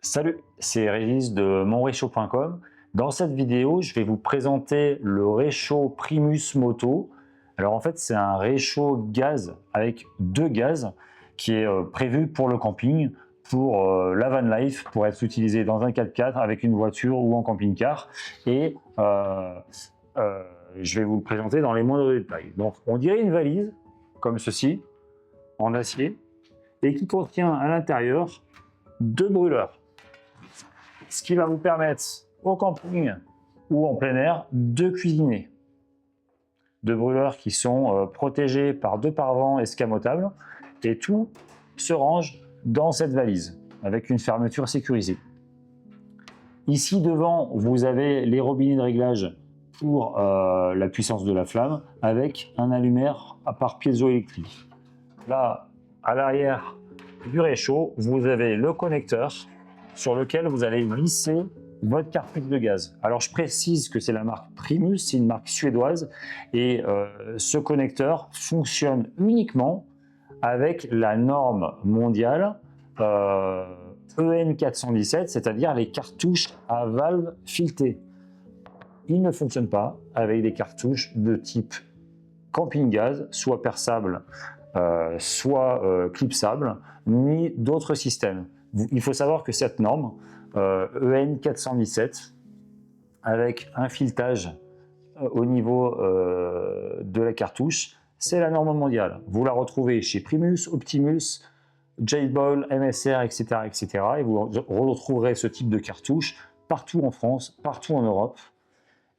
Salut, c'est Régis de monréchaud.com. Dans cette vidéo, je vais vous présenter le réchaud Primus Moto. Alors en fait, c'est un réchaud gaz avec deux gaz qui est prévu pour le camping, pour la van life, pour être utilisé dans un 4x4 avec une voiture ou en camping-car. Et je vais vous le présenter dans les moindres détails. Donc on dirait une valise, comme ceci, en acier, et qui contient à l'intérieur deux brûleurs. Ce qui va vous permettre au camping ou en plein air de cuisiner. Deux brûleurs qui sont protégés par deux paravents escamotables et tout se range dans cette valise avec une fermeture sécurisée. Ici devant, vous avez les robinets de réglage pour la puissance de la flamme avec un allumeur par piézoélectrique. Là, à l'arrière du réchaud, vous avez le connecteur sur lequel vous allez glisser votre cartouche de gaz. Alors je précise que c'est la marque Primus, c'est une marque suédoise et ce connecteur fonctionne uniquement avec la norme mondiale EN 417, c'est-à-dire les cartouches à valve filetée. Il ne fonctionne pas avec des cartouches de type camping gaz, soit perçable, soit clipsable, ni d'autres systèmes. Il faut savoir que cette norme EN 417 avec un filetage au niveau de la cartouche, c'est la norme mondiale. Vous la retrouvez chez Primus, Optimus, J-Ball, MSR, etc., etc. Et vous retrouverez ce type de cartouche partout en France, partout en Europe.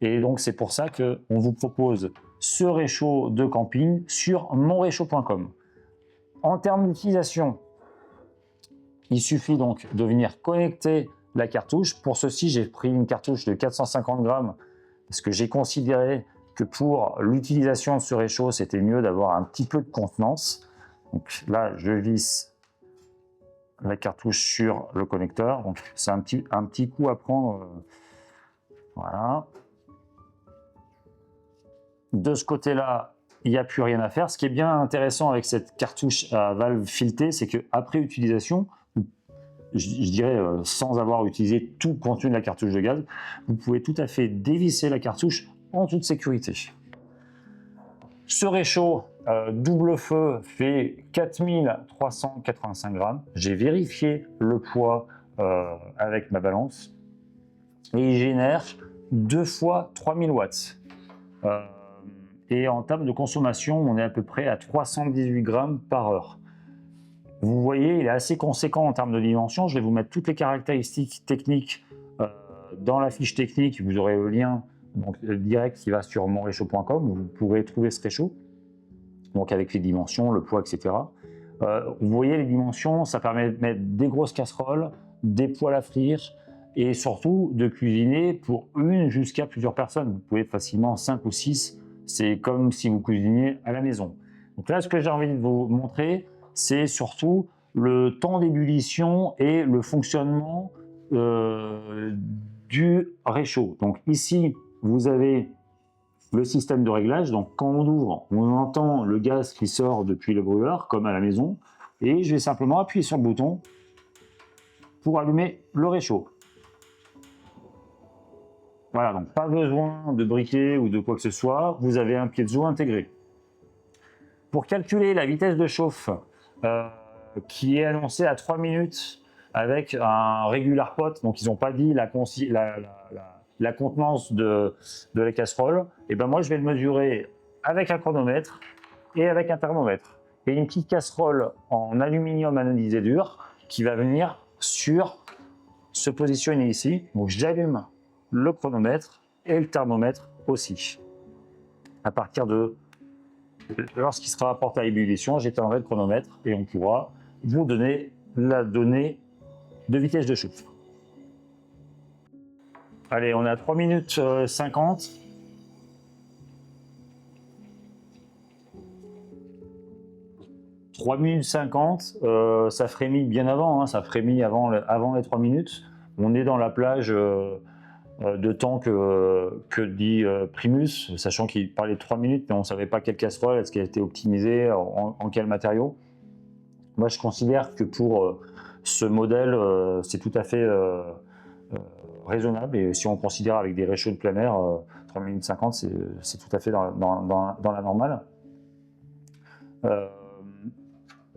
Et donc c'est pour ça qu'on vous propose ce réchaud de camping sur monréchaud.com. En termes d'utilisation, il suffit donc de venir connecter la cartouche. Pour ceci, j'ai pris une cartouche de 450 grammes parce que j'ai considéré que pour l'utilisation de ce réchaud, c'était mieux d'avoir un petit peu de contenance. Donc là, je visse la cartouche sur le connecteur. Donc c'est un petit coup à prendre. Voilà. De ce côté-là, il n'y a plus rien à faire. Ce qui est bien intéressant avec cette cartouche à valve filetée, c'est qu'après utilisation, je dirais sans avoir utilisé tout le contenu de la cartouche de gaz, vous pouvez tout à fait dévisser la cartouche en toute sécurité. Ce réchaud double feu fait 4385 grammes. J'ai vérifié le poids avec ma balance et il génère 2 fois 3000 watts. Et en termes de consommation, on est à peu près à 318 grammes par heure. Vous voyez, il est assez conséquent en termes de dimension. Je vais vous mettre toutes les caractéristiques techniques dans la fiche technique. Vous aurez le lien donc, direct qui va sur monréchaud.com où vous pourrez trouver ce réchaud. Donc avec les dimensions, le poids, etc. Vous voyez les dimensions, ça permet de mettre des grosses casseroles, des poêles à frire et surtout de cuisiner pour une jusqu'à plusieurs personnes. Vous pouvez facilement 5 ou 6. C'est comme si vous cuisiniez à la maison. Donc là, ce que j'ai envie de vous montrer, c'est surtout le temps d'ébullition et le fonctionnement du réchaud. Donc ici, vous avez le système de réglage. Donc quand on ouvre, on entend le gaz qui sort depuis le brûleur, comme à la maison. Et je vais simplement appuyer sur le bouton pour allumer le réchaud. Voilà, donc pas besoin de briquet ou de quoi que ce soit. Vous avez un piezo intégré. Pour calculer la vitesse de chauffe, qui est annoncé à 3 minutes avec un regular pot, donc ils n'ont pas dit la contenance de la casserole, et ben moi je vais le mesurer avec un chronomètre et avec un thermomètre. Et une petite casserole en aluminium anodisé dur qui va venir se positionner ici. Donc j'allume le chronomètre et le thermomètre aussi. À partir de lorsqu'il sera apporté à ébullition, j'éteindrai le chronomètre et on pourra vous donner la donnée de vitesse de chauffe. Allez, on est à 3 minutes 50. « 3 minutes 50, ça frémit bien avant, hein, ça frémit avant les 3 minutes. On est dans la plage de temps que dit Primus, sachant qu'il parlait de 3 minutes, mais on ne savait pas quelle casserole, est-ce qu'elle était optimisée, en quel matériau. Moi, je considère que pour Ce modèle, c'est tout à fait raisonnable, et si on considère avec des ratios de plein air, 3 minutes 50, c'est tout à fait dans la normale.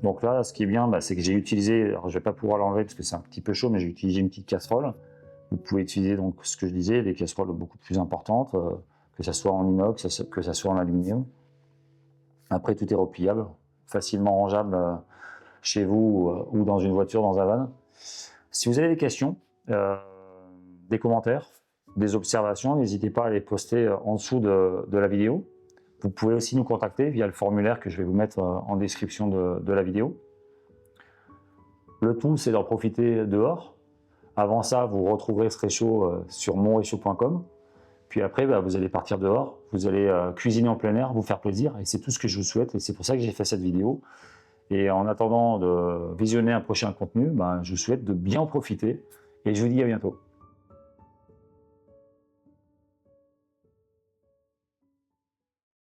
Donc là, ce qui est bien, c'est que j'ai utilisé, alors je ne vais pas pouvoir l'enlever parce que c'est un petit peu chaud, mais j'ai utilisé une petite casserole. Vous pouvez utiliser donc ce que je disais, des casseroles beaucoup plus importantes, que ça soit en inox, que ça soit en aluminium. Après, tout est repliable, facilement rangeable chez vous ou dans une voiture, dans un van. Si vous avez des questions, des commentaires, des observations, n'hésitez pas à les poster en dessous de la vidéo. Vous pouvez aussi nous contacter via le formulaire que je vais vous mettre en description de la vidéo. Le tout, c'est d'en profiter dehors. Avant ça, vous retrouverez ce réchaud sur monréchaud.com. Puis après, vous allez partir dehors, vous allez cuisiner en plein air, vous faire plaisir, et c'est tout ce que je vous souhaite, et c'est pour ça que j'ai fait cette vidéo. Et en attendant de visionner un prochain contenu, je vous souhaite de bien en profiter, et je vous dis à bientôt.